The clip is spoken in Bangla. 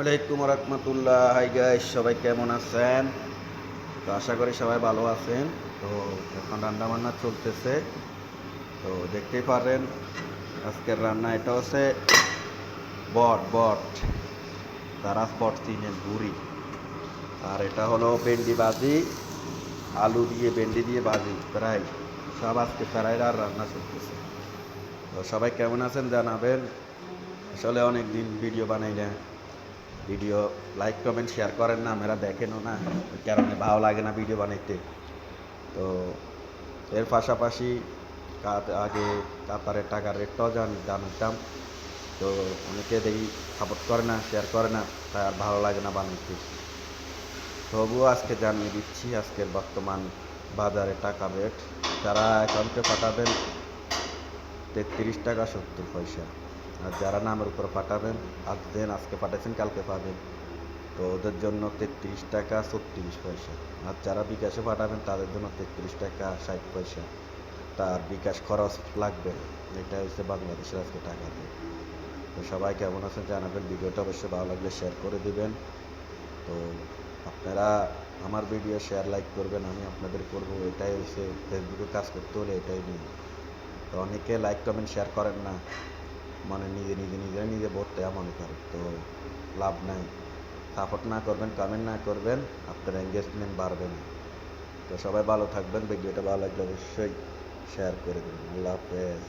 আলাইকুম রহমতুল্লাহ। হাই গাইস, সবাই কেমন আছেন? তো আশা করি সবাই ভালো আছেন। তো এখন রান্না বান্না চলতেছে। তো দেখতেই পারেন আজকের রান্না এটা হচ্ছে বট বট তারা বট চিনের বুড়ি। আর এটা হলো ভেন্ডি ভাজি, আলু দিয়ে ভেন্ডি দিয়ে ভাজি প্রায় সব আজকে প্রায় আর রান্না চলতেছে। তো সবাই কেমন আছেন জানাবেন। আসলে অনেক দিন ভিডিও বানাই না, ভিডিও লাইক কমেন্ট শেয়ার করেন না, মেয়েরা দেখেনও না, ওই কারণে ভালো লাগে না ভিডিও বানাইতে। তো এর পাশাপাশি আগে কাতারের টাকার রেটটাও জানতাম। তো অনেকে দেখি সাপোর্ট করে না, শেয়ার করে না, তাই আর ভালো লাগে না বানাইতে। তবুও আজকে জানিয়ে দিচ্ছি আজকের বর্তমান বাজারে টাকার রেট। যারা অ্যাকাউন্টে পাঠাবেন 33 টাকা 70 পয়সা, আর যারা নামের উপর পাঠাবেন আজকে পাঠাচ্ছেন কালকে পাবেন। তো ওদের জন্য 33 টাকা 36 পয়সা। আর যারা বিকাশে পাঠাবেন তাদের জন্য 33 টাকা 60 পয়সা। তার বিকাশ খরচ লাগবে। এটা হচ্ছে বাংলাদেশের আজকে টাকা রেট। তো সবাই কেমন আছেন জানাবেন। ভিডিওটা অবশ্যই ভালো লাগলে শেয়ার করে দিবেন। তো আপনারা আমার ভিডিও শেয়ার লাইক করবেন, আমি আপনাদের করব। এটাই হচ্ছে ফেসবুকে কাজ করতে হলে এটাই নিয়ে। তো অনেকে লাইক কমেন্ট শেয়ার করেন না, মানে নিজে ভোট দেওয়া মনে করেন। তো লাভ নাই। সাপোর্ট না করবেন, কমেন্ট না করবেন, আপনার এঙ্গেজমেন্ট বাড়বে না। তো সবাই ভালো থাকবেন। ভিডিওটা ভালো লাগলে অবশ্যই শেয়ার করে দেবেন। আল্লাহ হাফেজ।